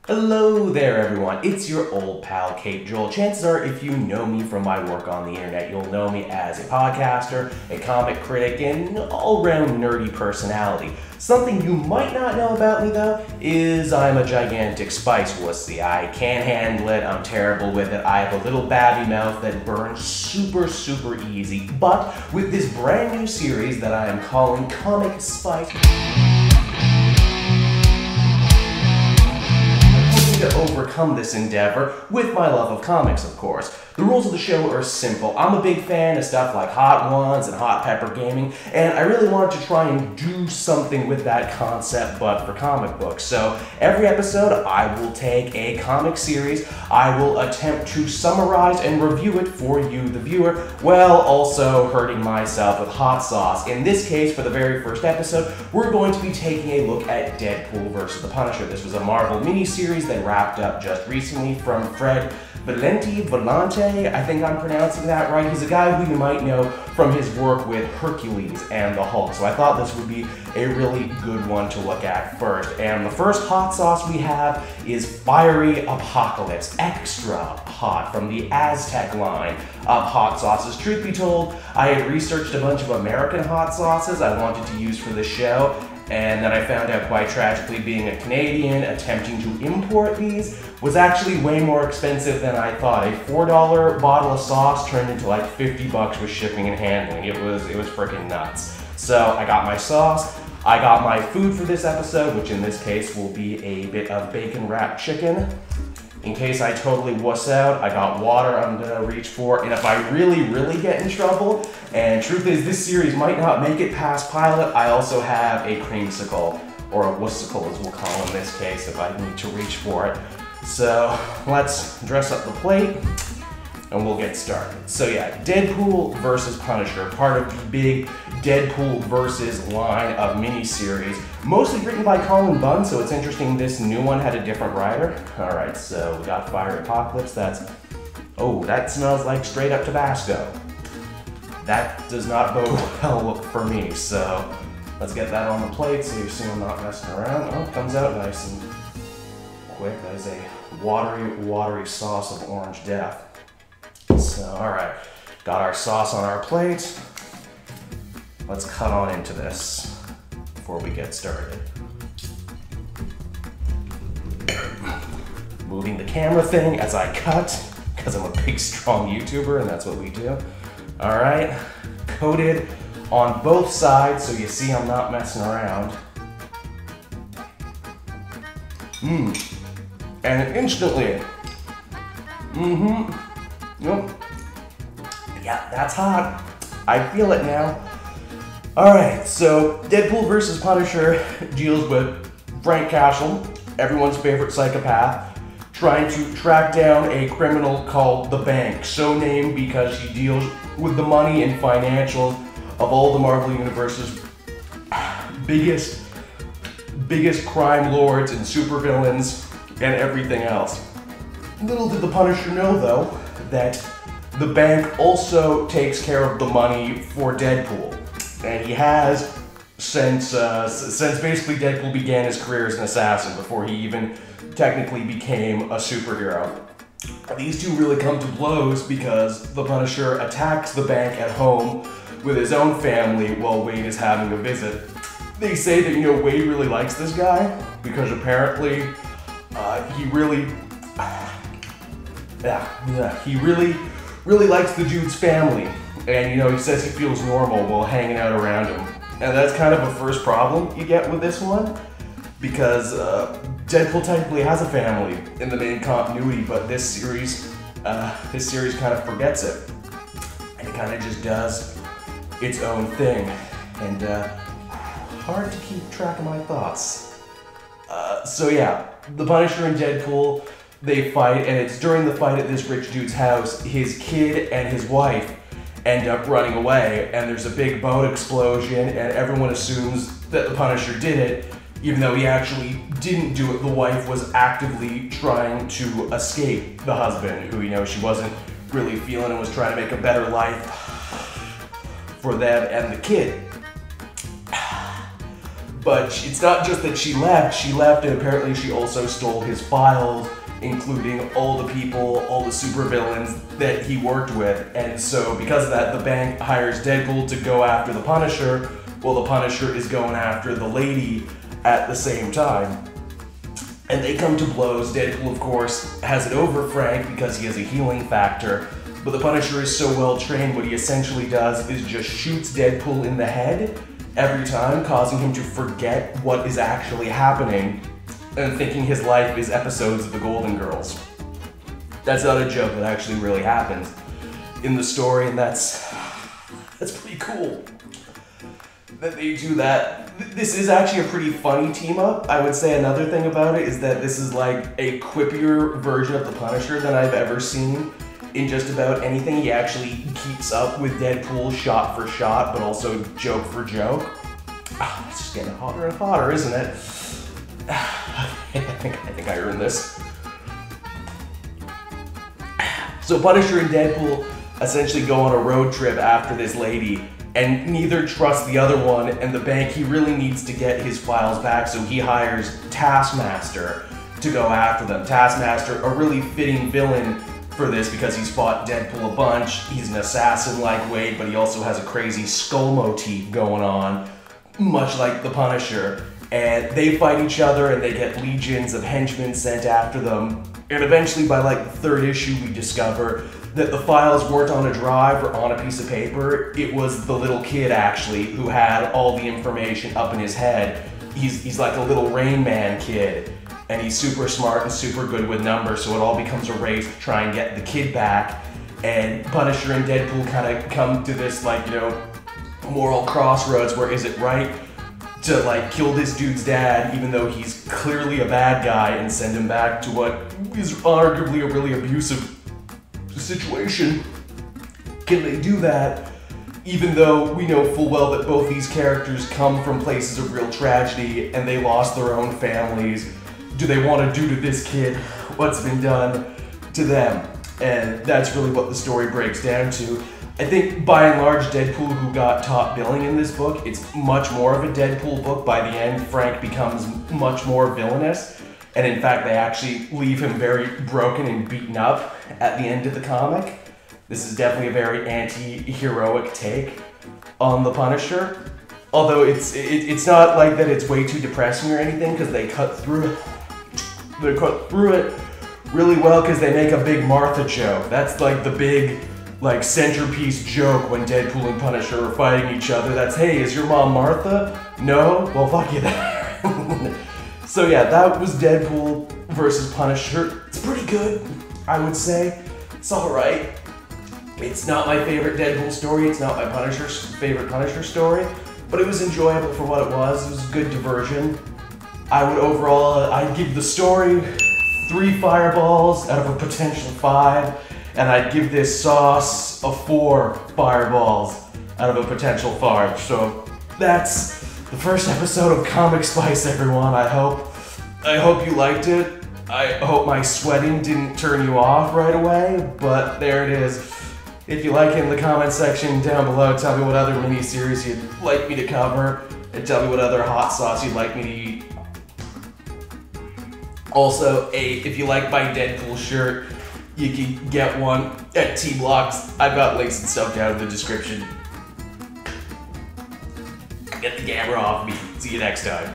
Hello there everyone, it's your old pal Kate Joel. Chances are if you know me from my work on the internet, you'll know me as a podcaster, a comic critic, and an all-round nerdy personality. Something you might not know about me though, is I'm a gigantic spice wussy. I can't handle it, I'm terrible with it, I have a little babby mouth that burns super easy. But with this brand new series that I am calling Comic Spice, to overcome this endeavor with my love of comics, of course. The rules of the show are simple. I'm a big fan of stuff like Hot Ones and Hot Pepper Gaming, and I really wanted to try and do something with that concept, but for comic books. So every episode, I will take a comic series, I will attempt to summarize and review it for you, the viewer, while also hurting myself with hot sauce. In this case, for the very first episode, we're going to be taking a look at Deadpool vs. the Punisher. This was a Marvel miniseries that wrapped up just recently from Fred Volante, I think I'm pronouncing that right. He's a guy who you might know from his work with Hercules and the Hulk, so I thought this would be a really good one to look at first. And the first hot sauce we have is Fiery Apocalypse, extra hot, from the Aztec line of hot sauces. Truth be told, I had researched a bunch of American hot sauces I wanted to use for the show, and then I found out quite tragically, being a Canadian, attempting to import these was actually way more expensive than I thought. A $4 bottle of sauce turned into like 50 bucks with shipping and handling. It was freaking nuts. So I got my sauce, I got my food for this episode, which in this case will be a bit of bacon wrapped chicken. In case I totally wuss out, I got water I'm gonna reach for, and if I really get in trouble, and truth is this series might not make it past pilot, I also have a creamsicle, or a wussicle as we'll call in this case if I need to reach for it. So let's dress up the plate, and we'll get started. So yeah, Deadpool vs. Punisher, part of the big Deadpool vs. line of miniseries, mostly written by Colin Bunn, so it's interesting this new one had a different writer. Alright, so we got Fiery Apocalypse, that smells like straight up Tabasco. That does not bode well for me, so let's get that on the plate so you see I'm not messing around. Oh, it comes out nice and quick. That is a watery sauce of orange death. So, alright, got our sauce on our plate. Let's cut on into this before we get started. Moving the camera thing as I cut, because I'm a big, strong YouTuber, and that's what we do. Alright, coated on both sides so you see I'm not messing around. And instantly, yep. Yeah, that's hot. I feel it now. Alright, so Deadpool vs. Punisher deals with Frank Castle, everyone's favorite psychopath, trying to track down a criminal called the Bank, so named because he deals with the money and financials of all the Marvel Universe's biggest crime lords and supervillains and everything else. Little did the Punisher know, though, that the Bank also takes care of the money for Deadpool. And he has since basically Deadpool began his career as an assassin, before he even technically became a superhero. These two really come to blows because the Punisher attacks the Bank at home with his own family while Wade is having a visit. They say that, Wade really likes this guy because apparently he really likes the dude's family. And, he says he feels normal while hanging out around him. And that's kind of a first problem you get with this one, because Deadpool technically has a family in the main continuity, but this series kind of forgets it. And it kind of just does its own thing. And hard to keep track of my thoughts. So yeah, the Punisher and Deadpool, they fight, and it's during the fight at this rich dude's house, his kid and his wife end up running away, and there's a big boat explosion, and everyone assumes that the Punisher did it, even though he actually didn't do it. The wife was actively trying to escape the husband, who, she wasn't really feeling and was trying to make a better life for them and the kid. But it's not just that she left and apparently she also stole his files, including all the people, all the supervillains that he worked with. And so because of that, the bank hires Deadpool to go after the Punisher, while the Punisher is going after the lady at the same time. And they come to blows. Deadpool, of course, has it over Frank because he has a healing factor, but the Punisher is so well trained, what he essentially does is just shoots Deadpool in the head every time, causing him to forget what is actually happening and thinking his life is episodes of the Golden Girls. That's not a joke, that actually really happens in the story, and that's pretty cool that they do that. This is actually a pretty funny team-up. I would say another thing about it is that this is like a quippier version of the Punisher than I've ever seen in just about anything. He actually keeps up with Deadpool shot for shot, but also joke for joke. Oh, it's just getting hotter and hotter, isn't it? I think I earned this. So Punisher and Deadpool essentially go on a road trip after this lady, and neither trusts the other one, and the bank, he really needs to get his files back, so he hires Taskmaster to go after them. Taskmaster, a really fitting villain for this because he's fought Deadpool a bunch. He's an assassin like Wade, but he also has a crazy skull motif going on, much like the Punisher. And they fight each other and they get legions of henchmen sent after them. And eventually by like the third issue we discover that the files weren't on a drive or on a piece of paper. It was the little kid actually who had all the information up in his head. He's like a little Rain Man kid, and he's super smart and super good with numbers, so it all becomes a race to try and get the kid back. And Punisher and Deadpool kind of come to this, like, you know, moral crossroads where is it right to like kill this dude's dad even though he's clearly a bad guy and send him back to what is arguably a really abusive situation? Can they do that even though we know full well that both these characters come from places of real tragedy and they lost their own families? Do they want to do to this kid what's been done to them? And that's really what the story breaks down to. I think by and large Deadpool, who got top billing in this book, it's much more of a Deadpool book. By the end, Frank becomes much more villainous, and in fact they actually leave him very broken and beaten up at the end of the comic. This is definitely a very anti-heroic take on the Punisher, although it's not like that it's way too depressing or anything, because they cut through it really well, because they make a big Martha joke. That's like the big like centerpiece joke when Deadpool and Punisher are fighting each other. That's, hey, is your mom Martha? No? Well, fuck you then. So yeah, that was Deadpool versus Punisher. It's pretty good, I would say. It's alright. It's not my favorite Deadpool story, it's not my favorite Punisher story, but it was enjoyable for what it was. It was a good diversion. I would overall, I'd give the story 3 fireballs out of a potential 5. And I'd give this sauce a 4 fireballs out of a potential 5. So that's the first episode of Comic Spice, everyone. I hope you liked it. I hope my sweating didn't turn you off right away, but there it is. If you like it, in the comment section down below, tell me what other miniseries you'd like me to cover, and tell me what other hot sauce you'd like me to eat. Also, if you like my Deadpool shirt, you can get one at T-Blocks. I've got links and stuff down in the description. Get the camera off me. See you next time.